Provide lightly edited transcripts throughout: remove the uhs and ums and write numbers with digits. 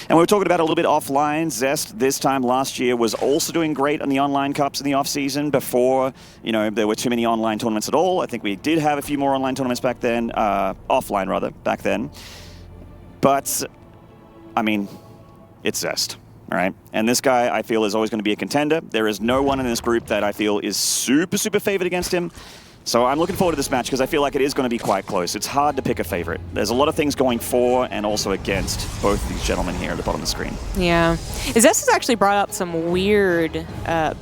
And we were talking about a little bit offline. Zest this time last year was also doing great on the online cups in the off-season before, you know, there were too many online tournaments at all. I think we did have a few more online tournaments back then, offline rather, back then. But, I mean, it's Zest, all right? And this guy, I feel, is always going to be a contender. There is no one in this group that I feel is super, super favored against him. So I'm looking forward to this match because I feel like it is going to be quite close. It's hard to pick a favorite. There's a lot of things going for and also against both these gentlemen here at the bottom of the screen. Yeah. Zest has actually brought up some weird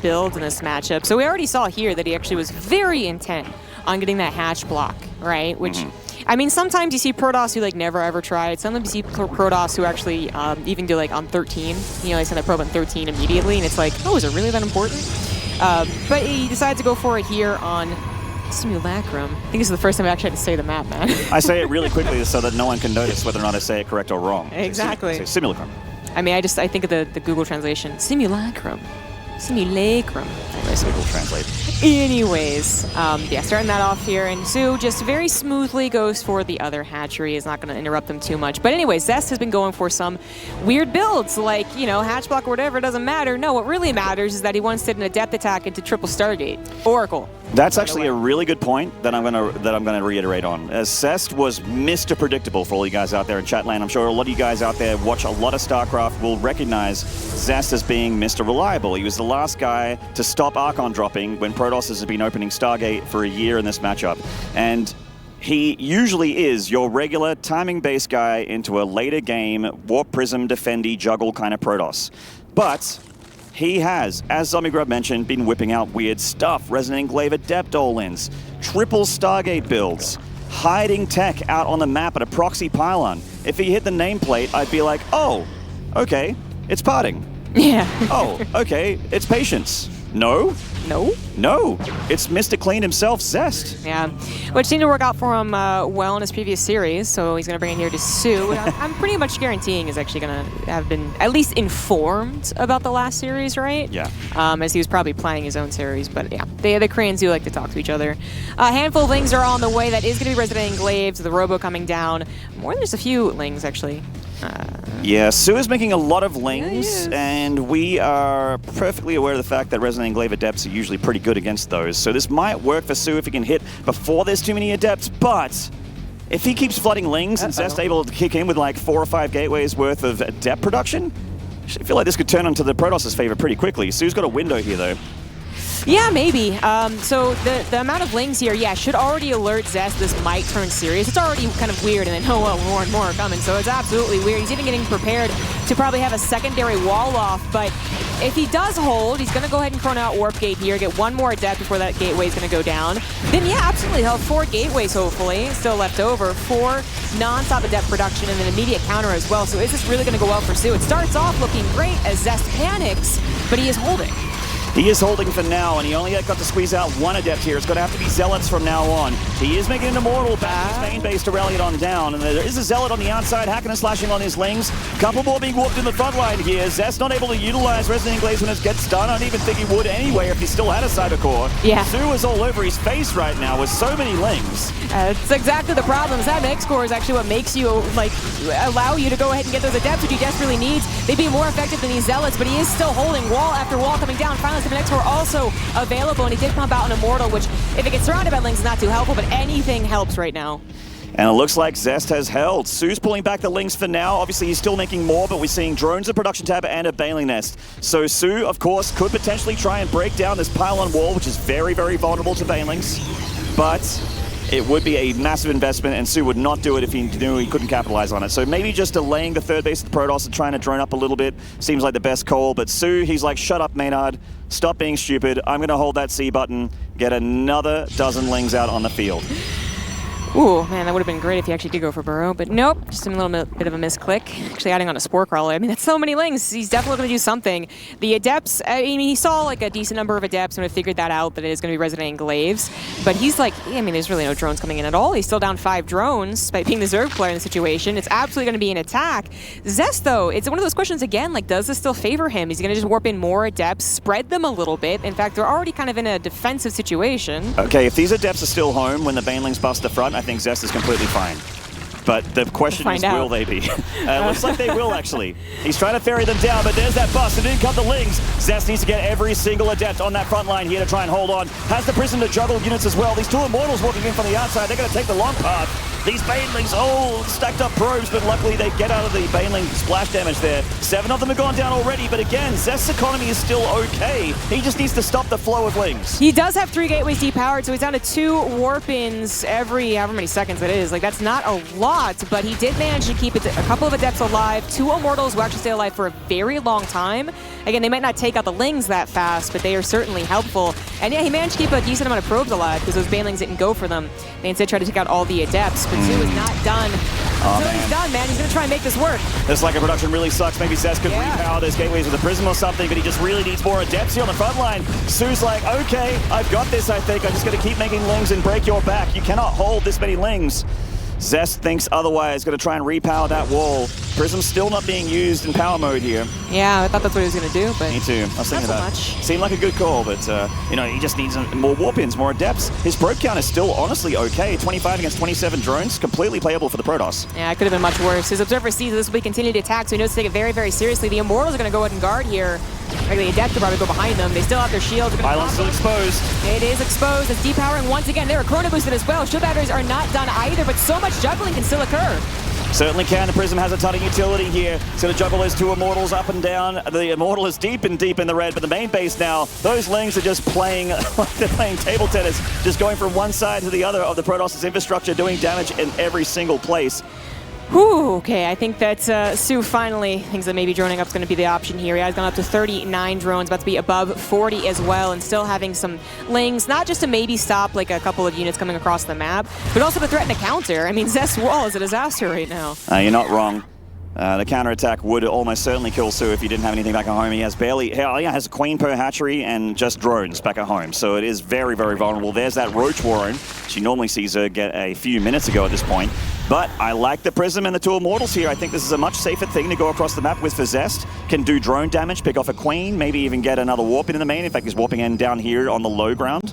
builds in this matchup. So we already saw here that he actually was very intent on getting that hatch block, right? Which, I mean, sometimes you see Protoss who like never ever tried. Sometimes you see Protoss who actually even do like on 13. You know, they send a probe on 13 immediately, and it's like, oh, is it really that important? But he decides to go for it here on Simulacrum. I think this is the first time I actually had to say the map, man. I say it really quickly so that no one can notice whether or not I say it correct or wrong. Exactly. Say Simulacrum. I mean, I think of the Google translation. Simulacrum. Simulacrum. Anyways, Google Translate. Anyways, yeah, starting that off here, and soO just very smoothly goes for the other hatchery. Is not going to interrupt them too much. But anyways, Zest has been going for some weird builds, like, you know, hatch block or whatever. It doesn't matter. No, what really matters is that he once did an adept attack into triple Stargate. Oracle. That's actually a really good point that I'm gonna reiterate on. As Zest was Mr. Predictable for all you guys out there in chat land. I'm sure a lot of you guys out there watch a lot of StarCraft will recognize Zest as being Mr. Reliable. He was the last guy to stop Archon dropping when Protoss has been opening Stargate for a year in this matchup. And he usually is your regular timing-based guy into a later game, Warp Prism, Defendy, Juggle kind of Protoss. But he has, as ZombieGrub mentioned, been whipping out weird stuff. Resonant Enclave Adept all-ins, triple Stargate builds, hiding tech out on the map at a proxy pylon. If he hit the nameplate, I'd be like, oh, okay, it's parting. Yeah. Oh, okay, it's Patience. No? No? No, it's Mr. Clean himself, Zest. Yeah, which seemed to work out for him well in his previous series, so he's going to bring it here to soO. I'm pretty much guaranteeing he's actually going to have been at least informed about the last series, right? Yeah. As he was probably planning his own series, but yeah, the Koreans do like to talk to each other. A handful of Lings are on the way. That is going to be Resident Enclaves, the Robo coming down. More than just a few Lings, actually. Yeah, soO is making a lot of Lings, and we are perfectly aware of the fact that Resonant Enclave Adepts are usually pretty good against those. So this might work for soO if he can hit before there's too many Adepts, but if he keeps flooding Lings and Zest able to kick in with like 4 or 5 gateways worth of Adept production, I feel like this could turn onto the Protoss' favor pretty quickly. soO's got a window here, though. Yeah, maybe. So the amount of Lings here, yeah, should already alert Zest this might turn serious. It's already kind of weird, and then, oh, well, more and more are coming, so it's absolutely weird. He's even getting prepared to probably have a secondary wall off, but if he does hold, he's going to go ahead and chrono out Warp Gate here, get one more Adept before that gateway is going to go down. Then, yeah, absolutely, he'll have 4 gateways, hopefully, still left over, 4 non-stop Adept production, and an immediate counter as well. So is this really going to go well for soO? It starts off looking great as Zest panics, but he is holding. He is holding for now, and he only got to squeeze out 1 Adept here. It's going to have to be Zealots from now on. He is making an Immortal back to his main base to rally it on down, and there is a Zealot on the outside, hacking and slashing on his Lings. Couple more being warped in the front line here. Zest not able to utilize Resonant Enclaves when it gets done. I don't even think he would anyway if he still had a Cybercore. Yeah. soO is all over his face right now with so many Lings. That's exactly the problem. That X-Core is actually what makes you, like, allow you to go ahead and get those Adepts, which he desperately needs. They'd be more effective than these Zealots, but he is still holding wall after wall coming down. Finally, some X-Core also available, and he did pump out an Immortal, which, if it gets surrounded by Lings, is not too helpful, but anything helps right now. And it looks like Zest has held. soO's pulling back the Lings for now. Obviously, he's still making more, but we're seeing drones, a production tab, and a Baneling Nest. So soO, of course, could potentially try and break down this pylon wall, which is very, very vulnerable to Banelings. But it would be a massive investment, and soO would not do it if he knew he couldn't capitalize on it. So maybe just delaying the third base of the Protoss and trying to drone up a little bit seems like the best call. But soO, he's like, shut up, Maynard. Stop being stupid. I'm going to hold that C button, get another dozen Lings out on the field. Ooh, man, that would have been great if he actually did go for Burrow, but nope, just a little bit of a misclick. Actually adding on a Spore Crawler, I mean, that's so many Lings. He's definitely going to do something. The Adepts, I mean, he saw like a decent number of Adepts and figured that out, that it is going to be Resident Enclaves, but he's like, I mean, there's really no drones coming in at all. He's still down 5 drones by being the Zerg player in the situation. It's absolutely going to be an attack. Zest, though, it's one of those questions again, like, does this still favor him? Is he going to just warp in more Adepts, spread them a little bit? In fact, they're already kind of in a defensive situation. Okay, if these Adepts are still home when the Banelings bust the front, I think Zest is completely fine. But the question is, will they be? Looks like they will, actually. He's trying to ferry them down, but there's that bust. And in come the Lings. Zest needs to get every single adept on that front line here to try and hold on. Has the Prism to juggle units as well. These two Immortals walking in from the outside. They're going to take the long path. These Banelings, stacked up probes, but luckily they get out of the Baneling splash damage there. 7 of them have gone down already, but again, Zest's economy is still okay. He just needs to stop the flow of Lings. He does have 3 gateways depowered, so he's down to 2 warp-ins every however many seconds it is. Like, that's not a lot, but he did manage to keep a couple of Adepts alive. 2 Immortals will actually stay alive for a very long time. Again, they might not take out the Lings that fast, but they are certainly helpful. And yeah, he managed to keep a decent amount of probes alive because those Banelings didn't go for them. They instead tried to take out all the Adepts, but soO is not done. He's done, man. He's going to try and make this work. This lack of production really sucks. Maybe Zest could repower those gateways with a Prism or something, but he just really needs more Adepts here on the front line. soO's like, okay, I've got this, I think. I'm just going to keep making Lings and break your back. You cannot hold this many Lings. Zest thinks otherwise, going to try and repower that wall. Prism's still not being used in power mode here. Yeah, I thought that's what he was going to do, but me too. I was thinking not that. so much. Seemed like a good call, but you know, he just needs more warp-ins, more Adepts. His probe count is still honestly okay. 25 against 27 drones, completely playable for the Protoss. Yeah, it could have been much worse. His Observer sees this will be continued to attack, so he knows to take it very, very seriously. The Immortals are going to go ahead and guard here. The Adept could probably go behind them. They still have their shields. Pylon's still exposed. It is exposed. It's depowering once again. They were Chrono boosted as well. Shield batteries are not done either, but so much juggling can still occur. Certainly can. The Prism has a ton of utility here. It's going to juggle those 2 Immortals up and down. The Immortal is deep in the red, but the main base now, those Lings are just playing like they're playing table tennis, just going from one side to the other of the Protoss' infrastructure, doing damage in every single place. Whew, okay, I think that soO finally thinks that maybe droning up is going to be the option here. He has gone up to 39 drones, about to be above 40 as well, and still having some Lings, not just to maybe stop like a couple of units coming across the map, but also to threaten a counter. I mean, Zest's wall is a disaster right now. You're not wrong. The counterattack would almost certainly kill soO if he didn't have anything back at home. He has has a queen per hatchery and just drones back at home. So it is very, very vulnerable. There's that Roach Warren. She normally sees her get a few minutes ago at this point. But I like the Prism and the 2 Immortals here. I think this is a much safer thing to go across the map with for Zest. Can do drone damage, pick off a queen, maybe even get another warp in the main. In fact, he's warping in down here on the low ground.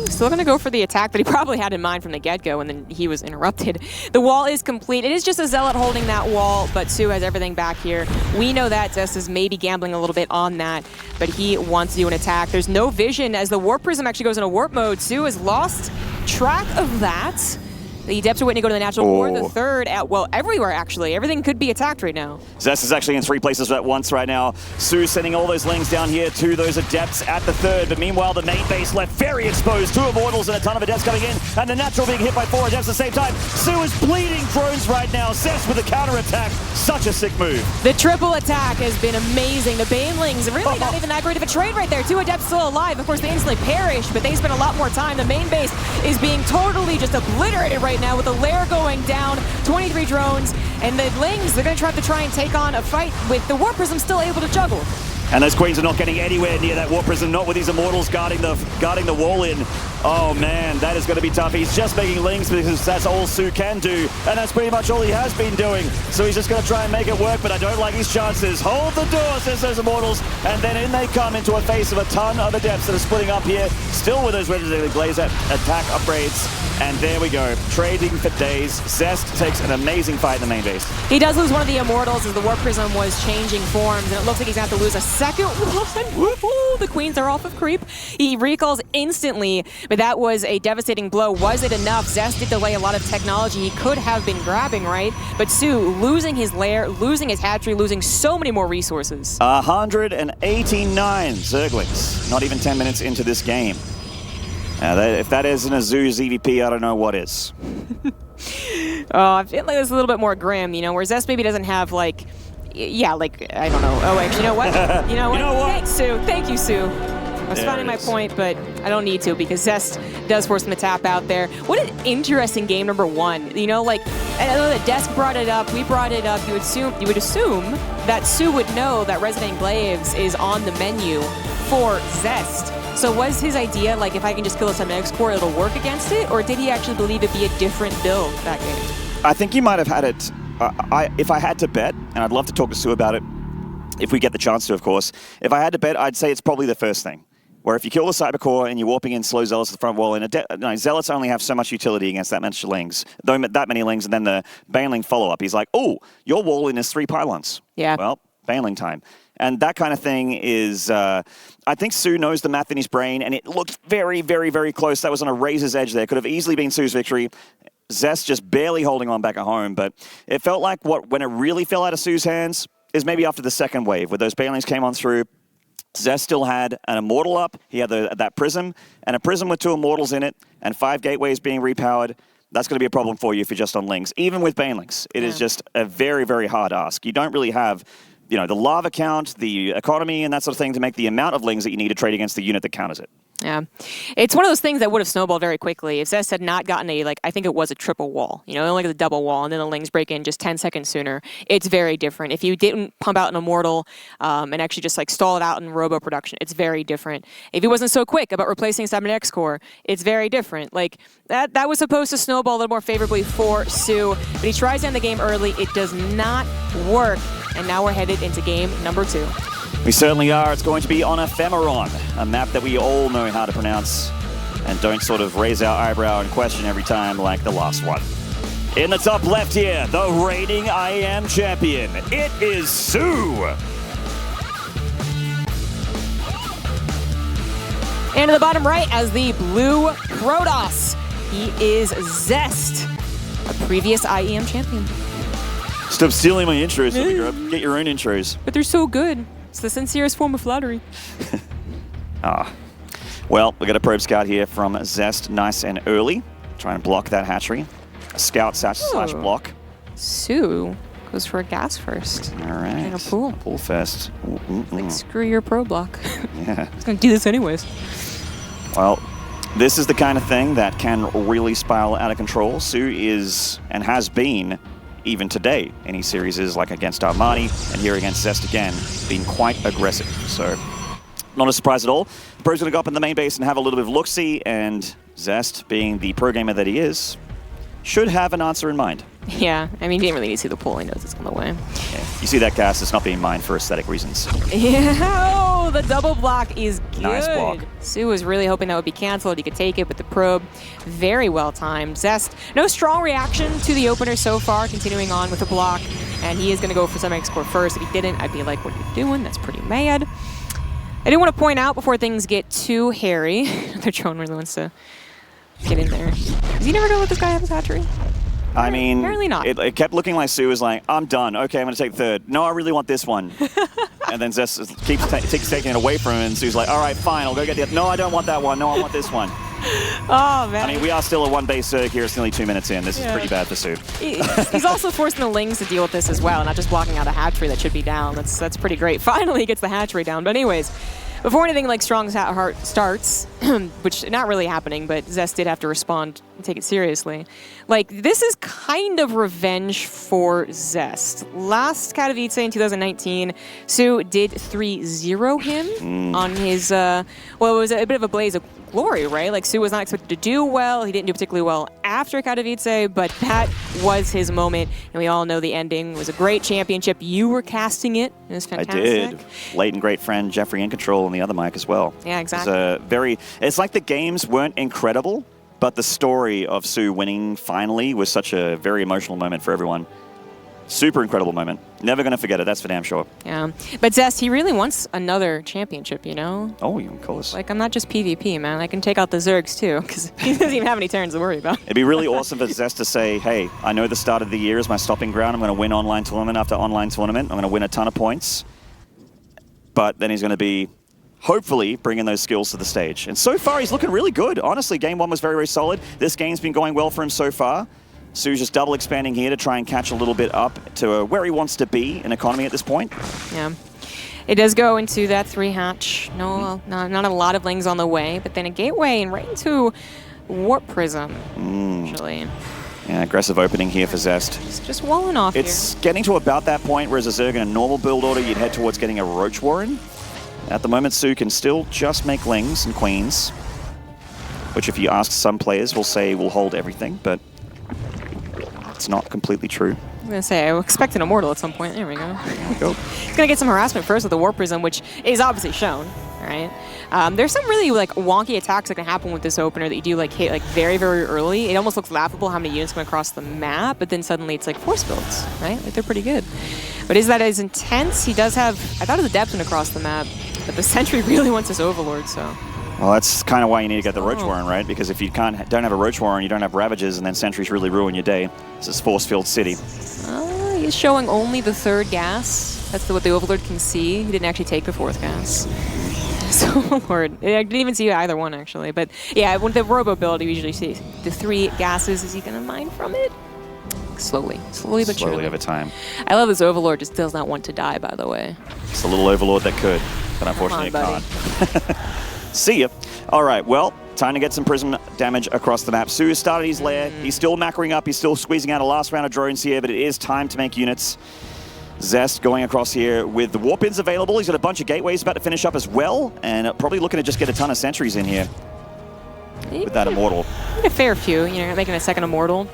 Still going to go for the attack that he probably had in mind from the get-go, and then he was interrupted. The wall is complete. It is just a Zealot holding that wall, but soO has everything back here. We know that Zest is maybe gambling a little bit on that, but he wants to do an attack. There's no vision as the Warp Prism actually goes into warp mode. soO has lost track of that. The Adepts are waiting to go to the Natural War, the third, well, everywhere actually. Everything could be attacked right now. Zest is actually in 3 places at once right now. soO sending all those Lings down here to those Adepts at the third, but meanwhile the main base left very exposed. 2 Immortals and a ton of Adepts coming in, and the Natural being hit by 4 Adepts at the same time. soO is bleeding drones right now. Zest with a counterattack. Such a sick move. The triple attack has been amazing. The Banelings, really not even that great of a trade right there. 2 Adepts still alive. Of course, they instantly perish, but they spend a lot more time. The main base is being totally just obliterated right now with the lair going down, 23 drones, and the Lings, they're going to try and take on a fight with the Warp Prism still able to juggle. And those Queens are not getting anywhere near that Warp Prism, not with these Immortals guarding the wall in. Oh man, that is going to be tough. He's just making Lings because that's all soO can do, and that's pretty much all he has been doing. So he's just going to try and make it work, but I don't like his chances. Hold the door, says those Immortals, and then in they come into a face of a ton of Adepts that are splitting up here, still with those Resident Glaze attack upgrades. And there we go, trading for days. Zest takes an amazing fight in the main base. He does lose one of the Immortals as the Warp Prism was changing forms, and it looks like he's going to have to lose a second one. Woohoo! The Queens are off of creep. He recalls instantly, but that was a devastating blow. Was it enough? Zest did delay a lot of technology he could have been grabbing, right? But soO losing his lair, losing his hatchery, losing so many more resources. 189 Zerglings, not even 10 minutes into this game. If that isn't a soO's EVP, I don't know what is. I feel like it's a little bit more grim, you know, where Zest maybe doesn't have like, I don't know. Oh, actually, you know what? You know what? Thanks, soO. Thank you, soO. I was finding my point, but I don't need to because Zest does force him to tap out there. What an interesting game number 1. You know, like, I know that Desk brought it up, we brought it up. You would assume that soO would know that Resident Glaives is on the menu for Zest. So was his idea, like, if I can just kill a Cybernetics core, it'll work against it? Or did he actually believe it'd be a different build that game? I think he might have had it. If I had to bet, and I'd love to talk to soO about it, if we get the chance to, of course. If I had to bet, I'd say it's probably the first thing. where if you kill the Cybercore and you're warping in slow Zealots to the front wall, and Zealots only have so much utility against that many Lings, that many Lings, and then the Baneling follow-up. He's like, oh, your wall in is 3 pylons. Yeah. Well, Baneling time. And that kind of thing is, I think soO knows the math in his brain, and it looked very, very, very close. That was on a razor's edge there. Could have easily been soO's victory. Zest just barely holding on back at home, but it felt like when it really fell out of soO's hands is maybe after the second wave, where those Banelings came on through. Zest still had an Immortal up. He had that Prism, and a Prism with 2 Immortals in it, and 5 Gateways being repowered. That's going to be a problem for you if you're just on Lings. Even with Banelings, it is just a very, very hard ask. You don't really have, the lava count, the economy, and that sort of thing to make the amount of Lings that you need to trade against the unit that counters it. Yeah. It's one of those things that would have snowballed very quickly. If Zest had not gotten I think it was a triple wall, only like a double wall, and then the Lings break in just 10 seconds sooner, it's very different. If you didn't pump out an Immortal and actually just stall it out in robo production, it's very different. If he wasn't so quick about replacing Cybernetic's core, it's very different. That was supposed to snowball a little more favorably for soO, but he tries to end the game early. It does not work, and now we're headed into game number 2. We certainly are. It's going to be on Ephemeron, a map that we all know how to pronounce and don't sort of raise our eyebrow and question every time like the last one. In the top left here, the reigning IEM champion, it is soO. And to the bottom right, as the blue Protoss, he is Zest, a previous IEM champion. Stop stealing my intros, get your own intros. But they're so good. It's the sincerest form of flattery. Well, we got a probe scout here from Zest, nice and early. Trying to block that hatchery. A scout slash block. soO goes for a gas first. All right. And a pool. Pool first. Screw your pro block. Yeah. It's going to do this anyways. Well, this is the kind of thing that can really spiral out of control. soO is, and has been, even today, in his series is like against Armani and here against Zest again, being quite aggressive. So, not a surprise at all. The pro's going to go up in the main base and have a little bit of look-see, and Zest, being the pro gamer that he is, should have an answer in mind. Yeah, I mean, he didn't really need to see the pool. He knows it's on the way. Yeah. You see that gas, it's not being mined for aesthetic reasons. Yeah, oh, the double block is good. Nice block. soO was really hoping that would be canceled. He could take it with the probe. Very well timed. Zest, no strong reaction to the opener so far, continuing on with the block. And he is going to go for some X-Core first. If he didn't, I'd be like, what are you doing? That's pretty mad. I do want to point out before things get too hairy, their drone really wants to get in there. Does he never know let this guy have his hatchery? I mean, apparently not. It kept looking like soO was like, I'm done. Okay, I'm going to take third. No, I really want this one. And then Zest keeps taking it away from him, and soO's like, all right, fine, I'll go get the other. No, I don't want that one. No, I want this one. Oh, man. I mean, we are still a one-base Zerg here. It's nearly 2 minutes in. This is pretty bad for soO. He's also forcing the Lings to deal with this as well, not just blocking out a hatchery that should be down. That's pretty great. Finally, he gets the hatchery down. But anyways, before anything like Strong's Heart starts, which not really happening, but Zest did have to respond and take it seriously. This is kind of revenge for Zest. Last Katowice in 2019, soO did 3-0 him on his, it was a bit of a blaze of glory, right? soO was not expected to do well. He didn't do particularly well after Katowice, but that was his moment, and we all know the ending. It was a great championship. You were casting it. It was fantastic. I did. Late and great friend Jeffrey in control on the other mic as well. Yeah, exactly. It's like the games weren't incredible, but the story of soO winning finally was such a very emotional moment for everyone. Super incredible moment. Never going to forget it, that's for damn sure. Yeah. But Zest, he really wants another championship, you know? Oh, of course. I'm not just PvP, man. I can take out the Zergs, too, because he doesn't even have any turns to worry about. It'd be really awesome for Zest to say, hey, I know the start of the year is my stopping ground. I'm going to win online tournament after online tournament. I'm going to win a ton of points. But then he's going to be, hopefully, bringing those skills to the stage. And so far, he's looking really good. Honestly, game 1 was very, very solid. This game's been going well for him so far. soO's just double expanding here to try and catch a little bit up to where he wants to be in economy at this point. Yeah. It does go into that 3-hatch. No, not a lot of Lings on the way, but then a gateway and right into Warp Prism, actually. Yeah, aggressive opening here for Zest. Just walling off It's getting to about that point where as a Zerg in a normal build order, you'd head towards getting a Roach Warren. At the moment, soO can still just make Lings and Queens, which if you ask some players will say will hold everything, but it's not completely true. I was going to say, I expect an Immortal at some point. There we go. There we go. He's going to get some harassment first with the Warp Prism, which is obviously shown. right? There's some really like wonky attacks that can happen with this opener that you do like hit like very, very early. It almost looks laughable how many units come across the map, but then suddenly it's like force fields, right? Like they're pretty good. But is that as intense? He does have, I thought it was a depth one across the map, but the Sentry really wants this Overlord, so. Well, that's kind of why you need to get the Roach Warren, right? Because if you don't have a Roach Warren, you don't have Ravages, and then Sentries really ruin your day. This is force-filled city. He's showing only the 3rd gas. That's what the Overlord can see. He didn't actually take the 4th gas. So, Overlord. I didn't even see either one, actually. But yeah, with the Robo build, you usually see the 3 gases. Is he going to mine from it? Slowly but surely. Slowly over time. I love this Overlord just does not want to die, by the way. It's a little Overlord that could, but unfortunately it can't. See ya. All right, well, time to get some Prism damage across the map. soO started his lair. He's still macroing up. He's still squeezing out a last round of drones here, but it is time to make units. Zest going across here with the warp ins available. He's got a bunch of gateways about to finish up as well, and probably looking to just get a ton of sentries in here with that Immortal. A fair few, you know, making a 2nd Immortal.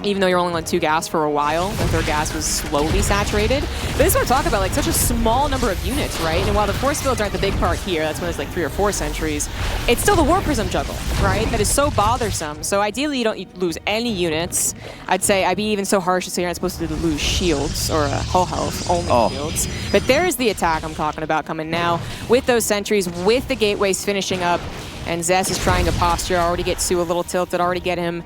Even though you're only on 2 gas for a while, the 3rd gas was slowly saturated. But this is what we're talking about, like such a small number of units, right? And while the force fields aren't the big part here, that's when there's like 3 or 4 sentries, it's still the Warp Prism juggle, right? That is so bothersome. So ideally you don't lose any units. I'd say I'd be even so harsh to say you're not supposed to lose shields or hull health, only shields. But there's the attack I'm talking about coming now with those sentries, with the gateways finishing up, and Zest is trying to posture, already get soO a little tilted, already get him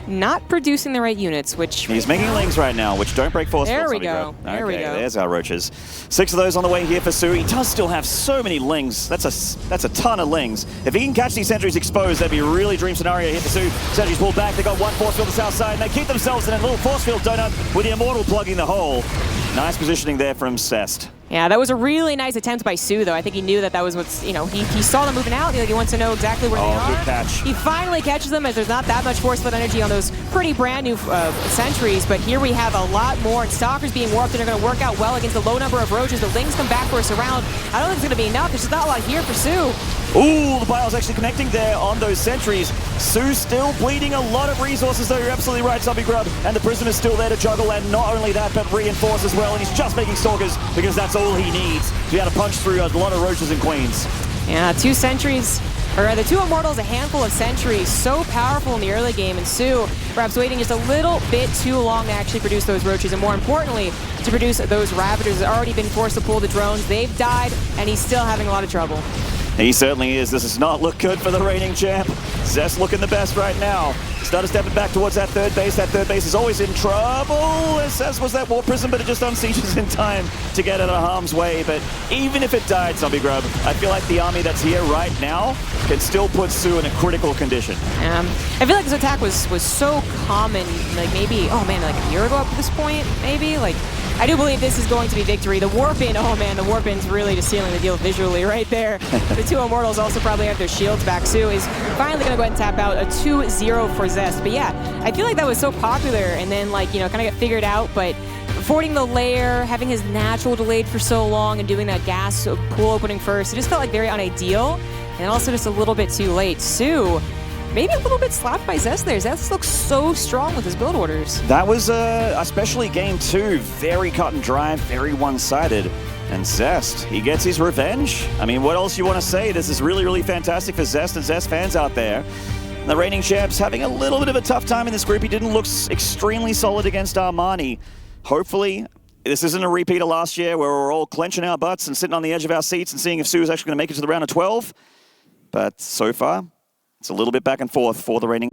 not producing the right units, which... He's making lings right now, which don't break force fields. There we go. There we go. There's our Roaches. 6 of those on the way here for soO. He does still have so many lings. That's a ton of lings. If he can catch these sentries exposed, that'd be a really dream scenario here for soO. Sentries pulled back. They got 1 force field to the south side, and they keep themselves in a little force field donut with the Immortal plugging the hole. Nice positioning there from Zest. Yeah, that was a really nice attempt by soO, though. I think he knew that was what's, you know, he saw them moving out. He wants to know exactly where they are. Good catch. He finally catches them as there's not that much force field energy on those pretty brand new sentries. But here we have a lot more. And Stalkers being warped and are going to work out well against the low number of Roaches. The Lings come back for a surround. I don't think it's going to be enough. There's just not a lot here for soO. Ooh, the Bile's actually connecting there on those sentries. soO still bleeding a lot of resources, though. You're absolutely right, Zombie Grub. And the Prism is still there to juggle, and not only that, but reinforce as well. And he's just making Stalkers because that's all he needs to be able to punch through a lot of Roaches and Queens. Yeah, 2 sentries, or rather 2 Immortals, a handful of sentries. So powerful in the early game, and soO perhaps waiting just a little bit too long to actually produce those Roaches, and more importantly, to produce those Ravagers. Has already been forced to pull the drones. They've died, and he's still having a lot of trouble. He certainly is. This does not look good for the reigning champ. Zest looking the best right now. Started stepping back towards that 3rd base. That 3rd base is always in trouble. Zest was that Warp Prism, but it just unsieges in time to get out of harm's way. But even if it died, Zombie Grub, I feel like the army that's here right now can still put soO in a critical condition. I feel like this attack was so common, like maybe, oh man, like a year ago up to this point, maybe? Like, I do believe this is going to be victory. The Warp-In, oh man, the Warp-In's really just sealing the deal visually right there. The 2 Immortals also probably have their shields back. soO is finally going to go ahead and tap out a 2-0 for Zest. But yeah, I feel like that was so popular and then like, you know, kind of get figured out, but avoiding the lair, having his natural delayed for so long and doing that gas pool opening first, it just felt like very unideal and also just a little bit too late. soO maybe a little bit slapped by Zest there. Zest looks so strong with his build orders. That was especially game 2, very cut and dry, very one-sided. And Zest, he gets his revenge. I mean, what else you want to say? This is really, really fantastic for Zest and Zest fans out there. The reigning champ's having a little bit of a tough time in this group. He didn't look extremely solid against Armani. Hopefully, this isn't a repeat of last year where we're all clenching our butts and sitting on the edge of our seats and seeing if soO is actually going to make it to the round of 12. But so far, it's a little bit back and forth for the reigning